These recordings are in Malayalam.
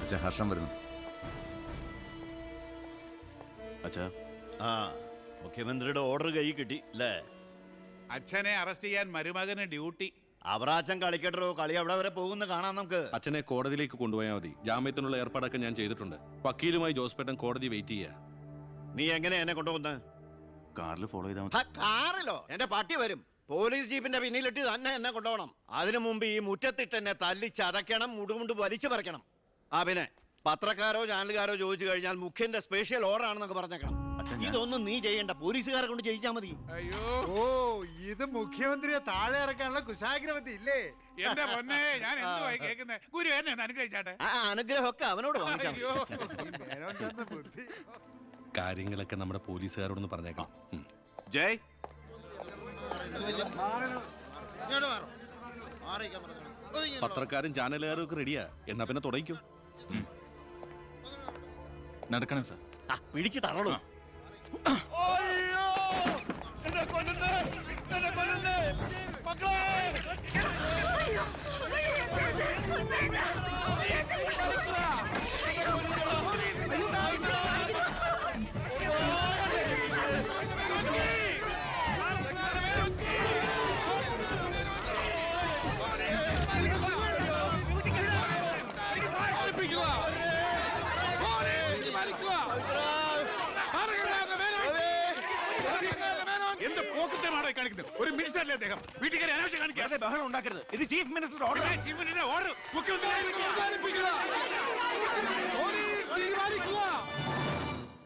അച്ഛാ, ഹർഷം വരുന്നു. അച്ഛാ, മുഖ്യമന്ത്രിയുടെ ഓർഡർ കൈ കിട്ടി അല്ലേ? അച്ഛനെ അറസ്റ്റ് ചെയ്യാൻ മരുമകന് ഡ്യൂട്ടി. അവറാച്ചൻ കളിക്കട്ടോ, കളി അവിടെ വരെ പോകുന്ന കാണാം നമുക്ക്. അച്ഛനെ കോടതിയിലേക്ക് കൊണ്ടുപോയാൽ മതി. ജാമ്യത്തിനുള്ള ഏർപ്പാടൊക്കെ ഞാൻ ചെയ്തിട്ടുണ്ട്. വക്കീലുമായി ജോസ്പേട്ടൻ കോടതി വെയിറ്റ് ചെയ്യാ. നീ എങ്ങനെ എന്നെ കൊണ്ടുപോകുന്ന? കാറിൽ ഫോളോ ചെയ്താൽ മതി. കാറിലോ? എന്റെ പട്ടി വരും. പോലീസ് ജീപ്പിന്റെ പിന്നിലിട്ട് തന്നെ എന്നെ കൊണ്ടുപോകണം. അതിനു മുമ്പ് ഈ മുറ്റത്തിട്ട് എന്നെ തല്ലി ചതയ്ക്കണം, മുടുമുണ്ട് വലിച്ചു പറിക്കണം. പിന്നെ പത്രക്കാരോ ചാനലുകാരോ ചോദിച്ചു കഴിഞ്ഞാൽ മുഖ്യന്റെ സ്പെഷ്യൽ ഓർഡർ ആണെന്നൊക്കെ പറഞ്ഞേക്കണം. ഇതൊന്നും നീ ചെയ്യണ്ട, പോലീസുകാരെ കൊണ്ട് ചെയ്യിച്ചാ മതി. അയ്യോ, ഓ, ഇത് മുഖ്യമന്ത്രിയെ താഴെ ഇറക്കാനുള്ള കുശാഗ്രമതി ഇല്ലേ? എന്റെ പൊന്നെ, ഞാൻ എന്തുവായി കേൾക്കുന്നത്? ഗുരു എന്നെ ഒന്ന് അനുഗ്രഹിച്ചാട്ടെ. അനുഗ്രഹമൊക്കെ അവനോട് വാങ്ങിച്ചാ മതി. അയ്യോ, ഈ മേനോൻ സാറിന്റെ ബുദ്ധി. കാര്യങ്ങളൊക്കെ നമ്മുടെ പോലീസുകാരോടൊന്ന് പറഞ്ഞേക്കണം. ജയ്, പത്രക്കാരും ചാനലുകാരും ഒക്കെ റെഡിയാ. എന്നാ പിന്നെ തുടങ്ങിക്കോ. നടക്കണം സാർ. പിടിച്ച് തള്ളണോ? എന്ത് പോക്കറ്റമാണ് കാണിക്കുന്നത്? ഒരു മിനിസ്റ്ററല്ലേ അദ്ദേഹം? വീട്ടുകാരെ അനാവശ്യം കാണിക്കാതെ ബഹളം ഉണ്ടാക്കരുത്. ഇത് chief minister order. Chief minister order.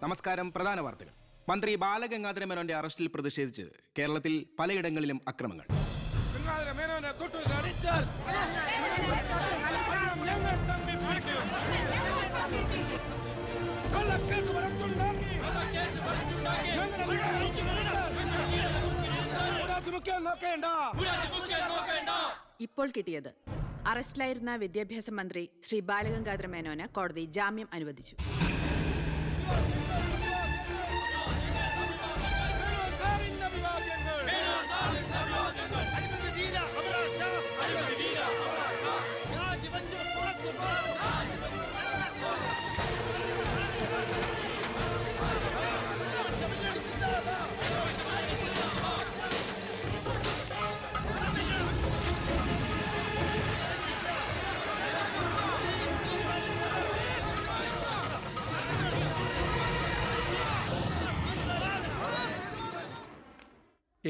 നമസ്കാരം. പ്രധാന വാർത്തകൾ. മന്ത്രി ബാലഗംഗാധര മേനോന്റെ അറസ്റ്റിൽ പ്രതിഷേധിച്ച് കേരളത്തിൽ പലയിടങ്ങളിലും അക്രമങ്ങൾ. ഇപ്പോൾ കിട്ടിയത് അറസ്റ്റിലായിരുന്ന വിദ്യാഭ്യാസ മന്ത്രി ശ്രീ ബാലഗംഗാധര മേനോന് കോടതി ജാമ്യം അനുവദിച്ചു.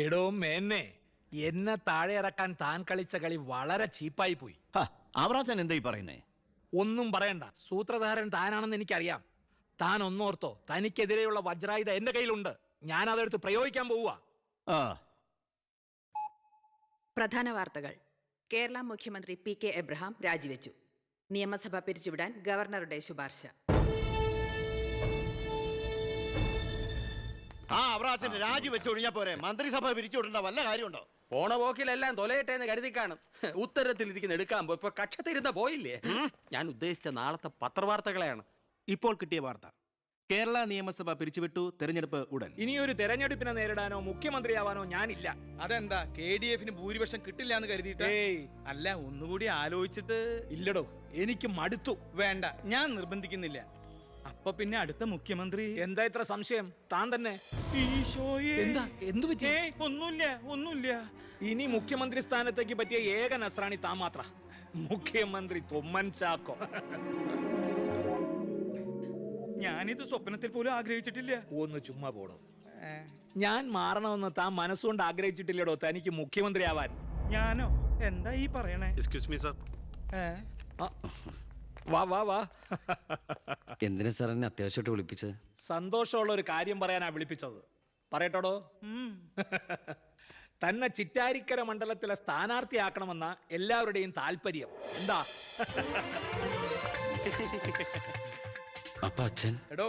എടോ മേന്നെ, എന്നെ താഴെ ഇറക്കാൻ താൻ കളിച്ച കളി വളരെ ചീപ്പായി പോയി. അവറാച്ചൻ എന്തായി പറയുന്നേ? ഒന്നും പറയണ്ട, സൂത്രധാരൻ താനാണെന്ന് എനിക്കറിയാം. താൻ ഒന്നോർത്തോ, തനിക്കെതിരെയുള്ള വജ്രായുധ എന്റെ കയ്യിലുണ്ട്. ഞാൻ അതെടുത്ത് പ്രയോഗിക്കാൻ പോവുക. പ്രധാന വാർത്തകൾ. കേരള മുഖ്യമന്ത്രി PK എബ്രഹാം രാജിവെച്ചു. നിയമസഭ പിരിച്ചുവിടാൻ ഗവർണറുടെ ശുപാർശ. അവറാച്ചൻ രാജിവെച്ചൊഴിഞ്ഞാ പോരെ? മന്ത്രിസഭ പിരിച്ചുവിടേണ്ട വല്ല കാര്യമുണ്ടോ? പോണ പോക്കിലെല്ലാം തൊലയട്ടെ എന്ന് കരുതി കാണും. ഉത്തരത്തിലിരിക്കുന്ന എടുക്കാൻ പോയി ഇപ്പൊ കക്ഷത്തിരുന്ന പോയില്ലേ? ഞാൻ ഉദ്ദേശിച്ച നാളത്തെ പത്രവാർത്തകളെയാണ്. ഇപ്പോൾ കിട്ടിയ വാർത്ത. കേരള നിയമസഭ പിരിച്ചുവിട്ടു. തെരഞ്ഞെടുപ്പ് ഉടൻ. ഇനിയൊരു തെരഞ്ഞെടുപ്പിനെ നേരിടാനോ മുഖ്യമന്ത്രിയാവാനോ ഞാനില്ല. അതെന്താ? KDF ഭൂരിപക്ഷം കിട്ടില്ല എന്ന് കരുതിയിട്ട്? അല്ല, ഒന്നുകൂടി ആലോചിച്ചിട്ട്. ഇല്ലടോ, എനിക്ക് മടുത്തു. വേണ്ട, ഞാൻ നിർബന്ധിക്കുന്നില്ല. അപ്പൊ പിന്നെ അടുത്ത മുഖ്യമന്ത്രി എന്താ ഇത്ര സംശയം? താൻ തന്നെ. എന്താ? എന്തു പറ്റി? ഒന്നുമില്ല. ഇനി മുഖ്യമന്ത്രി സ്ഥാനത്തേക്ക് പറ്റിയ ഏക നസ്രാണി താൻ മാത്ര. മുഖ്യമന്ത്രി തൊമ്മൻ ചാക്കോ. ഞാനിത് സ്വപ്നത്തിൽ പോലും ആഗ്രഹിച്ചിട്ടില്ല. ഒന്ന് ചുമ്മാ പോടോ. ഞാൻ മാറണമെന്ന് താൻ മനസ്സുകൊണ്ട് ആഗ്രഹിച്ചിട്ടില്ലടോ തനിക്ക് മുഖ്യമന്ത്രി ആവാൻ. ഞാനോ? എന്താ ഈ പറയണേ? Excuse me sir. വാ. എന്തിനാ സാർ എന്നെ അത്യാവശ്യമായിട്ട് വിളിപ്പിച്ചത്? സന്തോഷമുള്ള ഒരു കാര്യം പറയാനാ വിളിപ്പിച്ചത്. പറയട്ടോടോ. തന്നെ ചിറ്റാരിക്കര മണ്ഡലത്തിലെ സ്ഥാനാർത്ഥിയാക്കണമെന്ന എല്ലാവരുടെയും താല്പര്യം. എന്താ? അപ്പൊ അച്ഛൻ? എടോ,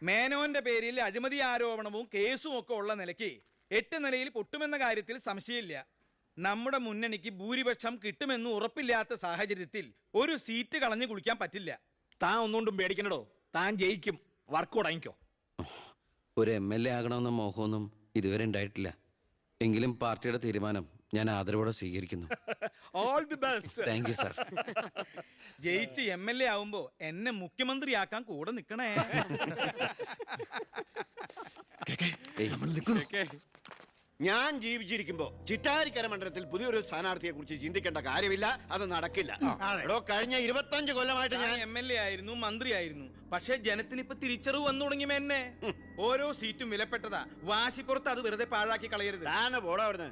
മേനോന്റെ പേരിൽ അഴിമതി ആരോപണവും കേസും ഒക്കെ ഉള്ള നിലയ്ക്ക് 8 നിലയിൽ പൊട്ടുമെന്ന കാര്യത്തിൽ സംശയമില്ല. നമ്മുടെ മുന്നണിക്ക് ഭൂരിപക്ഷം കിട്ടുമെന്ന് ഉറപ്പില്ലാത്ത സാഹചര്യത്തിൽ ഒരു സീറ്റ് കളഞ്ഞു കുളിക്കാൻ പറ്റില്ല. താൻ ഒന്നുകൊണ്ടും പേടിക്കണടോ, താൻ ജയിക്കും. വർക്ക് തുടങ്ങിക്കോ. ഒരു MLA ആകണമെന്ന മോഹമൊന്നും ഇതുവരെ ഉണ്ടായിട്ടില്ല. എങ്കിലും പാർട്ടിയുടെ തീരുമാനം ഞാൻ ആദരവോടെ സ്വീകരിക്കുന്നു. All the best. Thank you sir. ജയിച്ച് MLA ആവുമ്പോ എന്നെ മുഖ്യമന്ത്രിയാക്കാൻ കൂടെ നിക്കണേ. ഞാൻ ജീവിച്ചിരിക്കുമ്പോ ചിറ്റാരിക്കര മണ്ഡലത്തിൽ പുതിയൊരു സ്ഥാനാർത്ഥിയെ കുറിച്ച് ചിന്തിക്കേണ്ട കാര്യമില്ല, അത് നടക്കില്ല. എടോ, കഴിഞ്ഞ 25 കൊല്ലമായിട്ട് ഞാൻ MLA ആയിരുന്നു, മന്ത്രിയായിരുന്നു. പക്ഷെ ജനത്തിന് ഇപ്പൊ തിരിച്ചറിവ് വന്നു തുടങ്ങി എന്നെ. ഓരോ സീറ്റും വിലപ്പെട്ടതാ. വാശിപ്പുറത്ത് അത് വെറുതെ പാഴാക്കി കളയരുത്. താനെ പോടാ അവിടുന്ന്.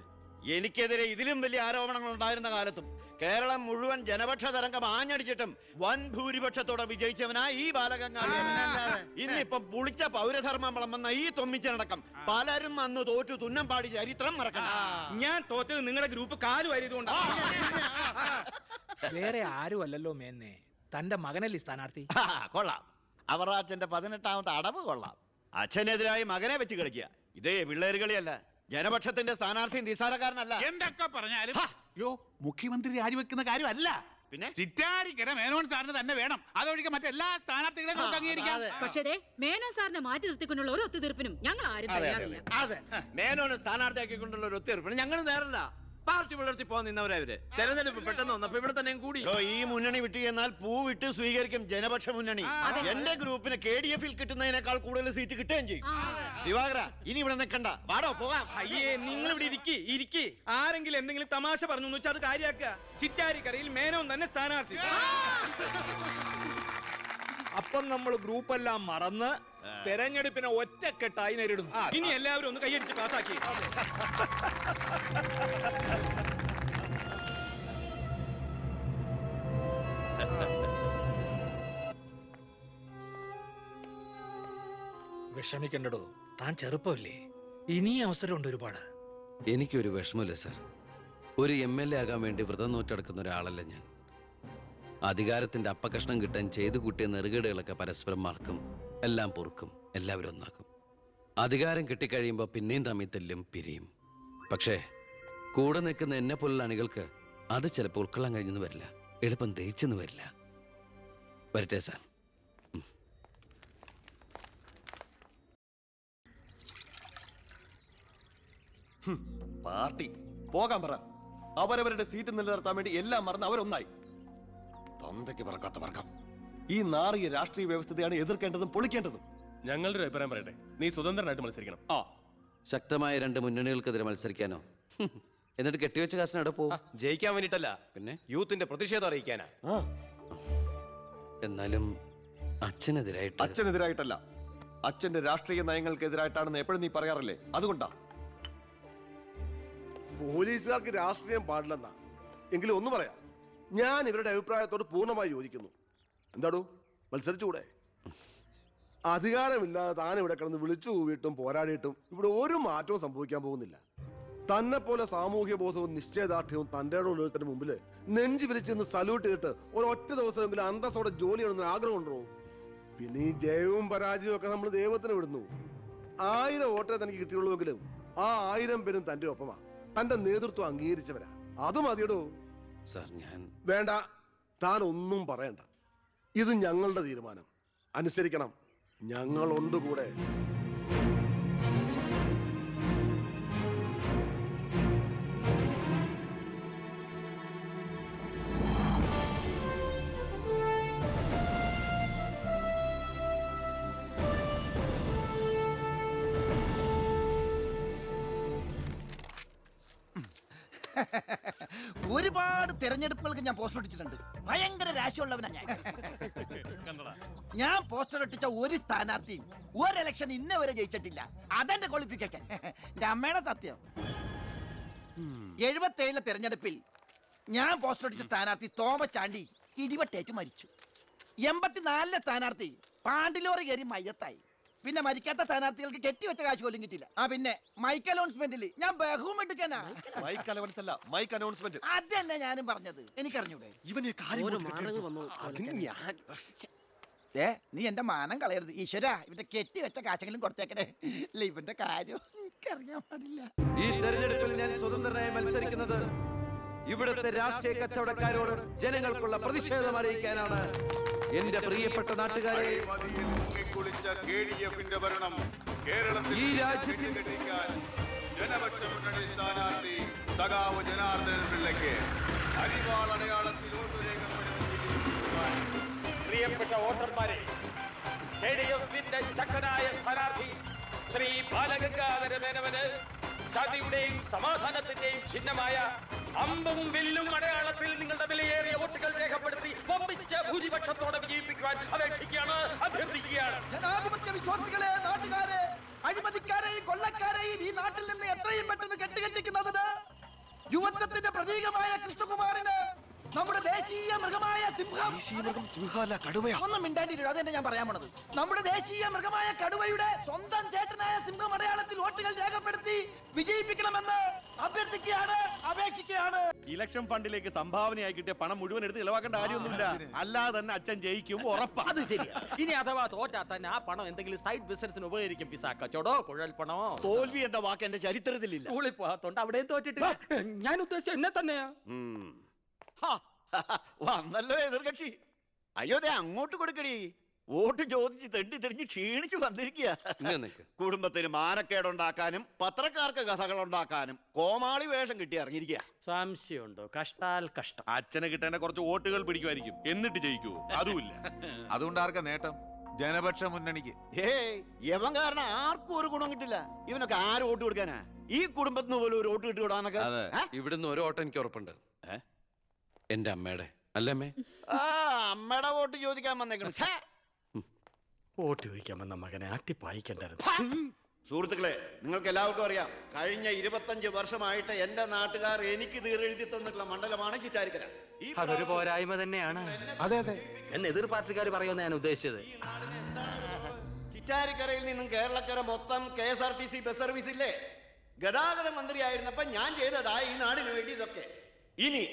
എനിക്കെതിരെ ഇതിലും വലിയ ആരോപണങ്ങൾ ഉണ്ടായിരുന്ന കാലത്തും കേരളം മുഴുവൻ ജനപക്ഷ തരംഗം ആഞ്ഞടിച്ചിട്ടും വൻ ഭൂരിപക്ഷത്തോടെ വിജയിച്ചവനാ ഈ ബാലഗംഗാധരൻ. ഇന്നിപ്പം പുളിച്ച പൗരധർമ്മം വിളമ്പുന്ന ഈ തൊമ്മിച്ചനടക്കം പലരും അന്ന് തോറ്റു തുന്നം പാടി ചരിത്രം മറക്കണം. ഞാൻ തോറ്റത് നിങ്ങളുടെ ഗ്രൂപ്പ് കാലു വാരിയതുകൊണ്ടാ. വേറെ ആരും അല്ലല്ലോ മേന്നെ, തന്റെ മകനല്ലേ സ്ഥാനാർത്ഥി. കൊള്ളാം, അവർ അച്ഛന്റെ 18ാമത്തെ അടവ് കൊള്ളാം. അച്ഛനെതിരായി മകനെ വെച്ച് കളിക്കുക. ഇതേ പിള്ളേര് കളിയല്ല. ജനപക്ഷത്തിന്റെ സ്ഥാനാർത്ഥി നിസാരക്കാരനല്ല. എന്തൊക്കെ പറഞ്ഞാലും യോ മുഖ്യമന്ത്രി രാജിവെക്കുന്ന കാര്യമല്ല. പിന്നെ ചിറ്റാരിക്കര മേനോൻ സാറിന് തന്നെ വേണം. അതൊഴികെ മറ്റെല്ലാ സ്ഥാനാർത്ഥികളെയും നമുക്ക് അംഗീകരിക്കാം. പക്ഷേ മേനോൻ സാറിനെ മാറ്റി നിർത്തിക്കൊണ്ടുള്ള ഒരു ഒത്തുതീർപ്പിനും ഞങ്ങൾ ആരും തയ്യാറില്ല. അതെ, മേനോനെ സ്ഥാനാർത്ഥിയാക്കിക്കൊണ്ടുള്ള ഒരു ഒത്തുതീർപ്പിന് ഞങ്ങൾ നേരല്ല. പാർട്ടി പുലർത്തി പോകാൻ നിന്നവരവര്. തെരഞ്ഞെടുപ്പ് പെട്ടെന്ന് വന്നപ്പോ ഇവിടെ തന്നെ കൂടി. ഈ മുന്നണി വിട്ട് എന്നാൽ പൂ വിട്ട് സ്വീകരിക്കും ജനപക്ഷ മുന്നണി. എന്റെ ഗ്രൂപ്പിന് KDF-ൽ കിട്ടുന്നതിനേക്കാൾ കൂടുതൽ സീറ്റ് കിട്ടുകയും ചെയ്യും. ദിവാകര, ഇനി ഇവിടെ നിൽക്കണ്ട, വാടോ പോകാം. അയ്യേ, നിങ്ങൾ ഇവിടെ ഇരിക്കി. ആരെങ്കിലും എന്തെങ്കിലും തമാശ പറഞ്ഞു വെച്ചാൽ അത് കാര്യാക്കുക. ചിറ്റാരിക്കരയിൽ മേനോൻ തന്നെ സ്ഥാനാർത്ഥി. അപ്പം നമ്മൾ ഗ്രൂപ്പെല്ലാം മറന്ന് തെരഞ്ഞെടുപ്പിനെ ഒറ്റക്കെട്ടായി നേരിടുന്നു. ഇനി എല്ലാവരും ഒന്ന് കൈയടിച്ച് പാസ്സാക്കി. വിഷമിക്കണ്ടോ, താൻ ചെറുപ്പമല്ലേ, ഇനി അവസരമുണ്ട് ഒരുപാട്. എനിക്കൊരു വിഷമമില്ല സാർ. ഒരു MLA ആകാൻ വേണ്ടി വ്രതം നോറ്റെടുക്കുന്ന ഒരാളല്ല ഞാൻ. അധികാരത്തിന്റെ അപ്പകഷ്ണം കിട്ടാൻ ചെയ്തു കൂട്ടിയ നെറുകേടുകളൊക്കെ പരസ്പരം മറക്കും, എല്ലാം പൊറുക്കും, എല്ലാവരും ഒന്നാക്കും. അധികാരം കിട്ടിക്കഴിയുമ്പോൾ പിന്നെയും തമ്മിൽ തെല്ലും പിരിയും. പക്ഷേ കൂടെ നിൽക്കുന്ന എന്നെ പോലുള്ള അണികൾക്ക് അത് ചിലപ്പോൾ ഉൾക്കൊള്ളാൻ കഴിഞ്ഞെന്ന് വരില്ല, എളുപ്പം ദഹിച്ചെന്ന് വരില്ല. വരട്ടെ സാർ. പാർട്ടി പോകാൻ പറ. അവരവരുടെ സീറ്റ് നിലനിർത്താൻ വേണ്ടി എല്ലാം മറന്ന് അവരൊന്നായി. തന്തയ്ക്ക് പറക്കാത്ത വർക്കം. ഈ നാറിയ രാഷ്ട്രീയ വ്യവസ്ഥയാണ് എതിർക്കേണ്ടതും പൊളിക്കേണ്ടതും. ഞങ്ങളുടെ ഒരു അഭിപ്രായം പറയട്ടെ, നീ സ്വതന്ത്രനായിട്ട് മത്സരിക്കണം. ശക്തമായ 2 മുന്നണികൾക്കെതിരെ മത്സരിക്കാനോ? എന്നിട്ട് കെട്ടിവെച്ച കാശിന് എവിടെ പോകും? ജയിക്കാൻ വേണ്ടിട്ടല്ല, പിന്നെ യൂത്തിന്റെ പ്രതിഷേധം അറിയിക്കാനാ. എന്നാലും അച്ഛനെതിരായിട്ട്. അച്ഛനെതിരായിട്ടല്ല, അച്ഛന്റെ രാഷ്ട്രീയ നയങ്ങൾക്കെതിരായിട്ടാണെന്ന് എപ്പോഴും നീ പറയാറില്ലേ, അതുകൊണ്ടാ. പോലീസുകാർക്ക് രാഷ്ട്രീയം പാടില്ലെന്നാ. എങ്കിലും ഒന്ന് പറയാം, ഞാൻ ഇവരുടെ അഭിപ്രായത്തോട് പൂർണ്ണമായി യോജിക്കുന്നു. എന്താടോ, മത്സരിച്ചുകൂടെ? അധികാരമില്ലാതെ താൻ ഇവിടെ കിടന്ന് വിളിച്ചു കൂവിയിട്ടും പോരാടിയിട്ടും ഇവിടെ ഒരു മാറ്റവും സംഭവിക്കാൻ പോകുന്നില്ല. തന്നെ പോലെ സാമൂഹ്യ ബോധവും നിശ്ചയദാർഢ്യവും തൻ്റെ ഉള്ളതിന് മുമ്പിൽ നെഞ്ചു വിരിച്ചെന്ന് സല്യൂട്ട് ചെയ്തിട്ട് ഒരൊറ്റ ദിവസമെങ്കിലും അന്തസ്സോടെ ജോലി ചെയ്യണമെന്ന് ആഗ്രഹം ഉണ്ടോ? പിന്നെ ഈ ജയവും പരാജയവും ഒക്കെ നമ്മൾ ദൈവത്തിന് വിടുന്നു. 1000 വോട്ടേ തനിക്ക് കിട്ടിയുള്ളൂവെങ്കിലും ആ 1000 പേരും തൻ്റെ ഒപ്പമാ, തന്റെ നേതൃത്വം അംഗീകരിച്ചവരാ. അത് മതിയടോ. സാർ, ഞാൻ വേണ്ട, താൻ ഒന്നും പറയണ്ട. ഇത് ഞങ്ങളുടെ തീരുമാനം, അനുസരിക്കണം. ഞങ്ങളുണ്ട് കൂടെ. ഒരുപാട് തെരഞ്ഞെടുപ്പുകൾക്ക് ഞാൻ പോസ്റ്റർ ഒട്ടിച്ചിട്ടുണ്ട്. ഭയങ്കര രാശിയുള്ളവനാ ഞാൻ. ഞാൻ പോസ്റ്റർ ഒട്ടിച്ച ഒരു സ്ഥാനാർത്ഥിയും ഒരു ഇലക്ഷൻ ഇന്നേ വരെ ജയിച്ചിട്ടില്ല. അതെന്റെ ക്വാളിഫിക്കേഷൻ. എന്റെ അമ്മയുടെ സത്യം. 77 തെരഞ്ഞെടുപ്പിൽ ഞാൻ പോസ്റ്റർ ഒട്ടിച്ച സ്ഥാനാർത്ഥി തോമസ് ചാണ്ടി ഇടിവെട്ടേറ്റ് മരിച്ചു. 84 സ്ഥാനാർത്ഥി പാണ്ടിലോറി കയറി മയ്യത്തായി. പിന്നെ മരിക്കാത്ത സ്ഥാനാർത്ഥികൾക്ക് കെട്ടിവെച്ച കാശ് പോലും കിട്ടില്ല. പിന്നെ മൈക്ക് അനൗൺസ്മെന്റിൽ ഞാൻ ബഹുമെടുക്കാനാ. മൈക്ക് അലവൻസ് അല്ല, മൈക്ക് അനൗൺസ്മെന്റ്. അതന്നെ ഞാനും പറഞ്ഞത്. എനിക്കറിഞ്ഞൂടെ? നീ എന്റെ മാനം കളയരുത് ഈശ്വര. ഇവന്റെ കെട്ടിവെച്ച കാശെങ്കിലും കൊടുത്തേക്കണേ. ഇല്ല, ഇവന്റെ കാര്യം എനിക്കറിയാൻ പാടില്ല. ഈ തെരഞ്ഞെടുപ്പിൽ ഞാൻ സ്വതന്ത്രനായി മത്സരിക്കുന്നത് ഇവിടുത്തെ രാഷ്ട്രീയ കച്ചവടക്കാരോട് ജനങ്ങൾക്കുള്ള പ്രതിഷേധം അറിയിക്കാനാണ്. എന്റെ പ്രിയപ്പെട്ട നാട്ടുകാരെ, ഈ രാജ്യത്തിൽ ജനപക്ഷ മുന്നണി സ്ഥാനാർത്ഥി സഖാവ് ജനാർദ്ദനൻ പിള്ളയ്ക്ക് അരിവാൾ അടയാളത്തിൽ വോട്ട് രേഖപ്പെടുത്തി പ്രിയപ്പെട്ട വോട്ടർമാരെ, KDF-ന്റെ ശക്തനായ സ്ഥാനാർത്ഥി ശ്രീ ബാലഗംഗാധര മേനോന് ശാന്തിയുടെയും സമാധാനത്തിന്റെയും ചിഹ്നമായ അമ്പും വില്ലും അടയാളത്തിൽ നിങ്ങളുടെ വിലയേറിയ വോട്ടുകൾ രേഖപ്പെടുത്തി വമ്പിച്ച ഭൂരിപക്ഷത്തോടെ വിജയിപ്പിക്കുവാൻ അപേക്ഷിക്കുകയാണ്, അഭ്യർത്ഥിക്കുകയാണ്. ജനാധിപത്യ വിശ്വാസികളെ, നാട്ടുകാരെ, അഴിമതിക്കാരെയും കൊള്ളക്കാരെയും ഈ നാട്ടിൽ നിന്ന് എത്രയും പെട്ടെന്ന് കെട്ടുകെട്ടിക്കുന്നതിന് യുവത്വത്തിന്റെ പ്രതീകമായ കൃഷ്ണകുമാറിന് നമ്മുടെ ദേശീയ മൃഗമായ സിംഹം ഒന്നും മിണ്ടാണ്ടിരിക്കും. അതെന്നെ ഞാൻ പറയാൻ പോണത്. നമ്മുടെ ദേശീയ മൃഗമായ കടുവയുടെ സ്വന്തം ചേട്ടനായ സിംഹം അടയാളത്തിൽ വോട്ടുകൾ രേഖപ്പെടുത്തി വിജയിപ്പിക്കണമെന്ന് അഭ്യർത്ഥിക്കുകയാണ്, അപേക്ഷിക്കുകയാണ്. ഇലക്ഷൻ ഫണ്ടിലേക്ക് സംഭാവനയായി കിട്ടിയ പണം മുഴുവൻ എടുത്ത് ഇളവാക്കേണ്ട കാര്യമൊന്നുമില്ല. അല്ലാതെ തന്നെ അച്ഛൻ ജയിക്കും, ഉറപ്പാ. അത് ശരിയാ. ഇനി അഥവാ തോറ്റാ തന്നെ ആ പണം എന്തെങ്കിലും സൈഡ് ബിസിനസിന് ഉപകരിക്കും. പിസാ കച്ചവടോ കുഴൽപ്പണമോ. തോൽവി എന്ന വാക്ക് എന്റെ ചരിത്രത്തിലില്ല. സ്കൂളിൽ പോകാത്തോണ്ട് അവിടെയും തോറ്റിട്ടില്ല. ഞാൻ ഉദ്ദേശിച്ച എന്നെ തന്നെയാ. വന്നല്ലോ എതിർകക്ഷി. അയ്യോ ദേ അങ്ങോട്ട് കൊടുക്കടി. വോട്ട് ചോദിച്ച് തെണ്ടി തെറിഞ്ഞ് ക്ഷീണിച്ച് വന്നിരിക്കുക. കുടുംബത്തിന് മാനക്കേടുണ്ടാക്കാനും പത്രക്കാർക്ക് കഥകൾ ഉണ്ടാക്കാനും കോമാളി വേഷം കിട്ടി ഇറങ്ങിയിരിക്കുക. സംശയമുണ്ടോ? കഷ്ടാൽ കഷ്ടം. അച്ഛനെ കിട്ടേണ്ട കുറച്ച് വോട്ടുകൾ പിടിക്കുമായിരിക്കും, എന്നിട്ട് ജയിക്കൂ. അതുമില്ല. അതുകൊണ്ട് ആർക്കാ നേട്ടം? ജനപക്ഷ മുന്നണിക്ക്. യവൻ കാരണം ആർക്കും ഒരു ഗുണം കിട്ടില്ല. ഇവനൊക്കെ ആര് വോട്ട് കൊടുക്കാനാ? ഈ കുടുംബത്തിന് പോലും ഒരു വോട്ട് കിട്ടിവിടാനൊക്കെ. ഇവിടുന്ന് ഒരു വോട്ട് എനിക്ക് ഉറപ്പുണ്ട്. എന്റെ അമ്മയുടെ അല്ലമ്മേ. അമ്മയുടെ വോട്ട് ചോദിക്കാൻ വന്നേക്കണം. വോട്ട് ചോദിക്കാൻ വന്ന മകനെ ആട്ടിപ്പായിക്കണ്ടായിരുന്നു. സുഹൃത്തുക്കളെ, നിങ്ങൾക്ക് എല്ലാവർക്കും അറിയാം, കഴിഞ്ഞ 25 വർഷമായിട്ട് എന്റെ നാട്ടുകാർ എനിക്ക് തീരെഴുതി തന്നിട്ടുള്ള മണ്ഡലമാണ് ചിറ്റാരിക്കര. അതൊരു പോരായ്മ തന്നെയാണ്. അതെ അതെ, എന്ന് എതിർ പാർട്ടിക്കാർ പറയുമെന്ന് ഞാൻ ഉദ്ദേശിച്ചത്. ചിറ്റാരിക്കരയിൽ നിന്നും കേരളക്കര മൊത്തം KSRTC ബസ് സർവീസ് ഇല്ലേ? ഗതാഗത മന്ത്രിയായിരുന്നപ്പോ ഞാൻ ചെയ്തതാ ഈ നാടിന് വേണ്ടി ഇതൊക്കെ. ഇനി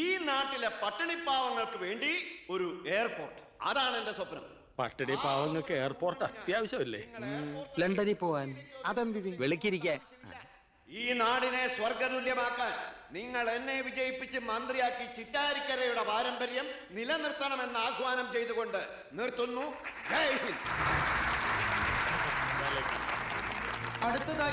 ഈ നാട്ടിലെ പട്ടിണിപ്പാവങ്ങൾക്ക് വേണ്ടി ഒരു എയർപോർട്ട്, അതാണ് എന്റെ സ്വപ്നം. പട്ടിണി പാവങ്ങൾക്ക് എയർപോർട്ട് അത്യാവശ്യമല്ലേ? ലണ്ടനിൽ പോവാൻ, അതെന്തിന്? വെളുക്കിരിക്കാൻ. ഈ നാടിനെ സ്വർഗതുല്യമാക്കാൻ നിങ്ങൾ എന്നെ വിജയിപ്പിച്ച് മന്ത്രിയാക്കി ചിറ്റാരിക്കരയുടെ പാരമ്പര്യം നിലനിർത്തണമെന്ന് ആഹ്വാനം ചെയ്തുകൊണ്ട് നിർത്തുന്നു. ജയ് ഹിന്ദ്. അടുത്തതായി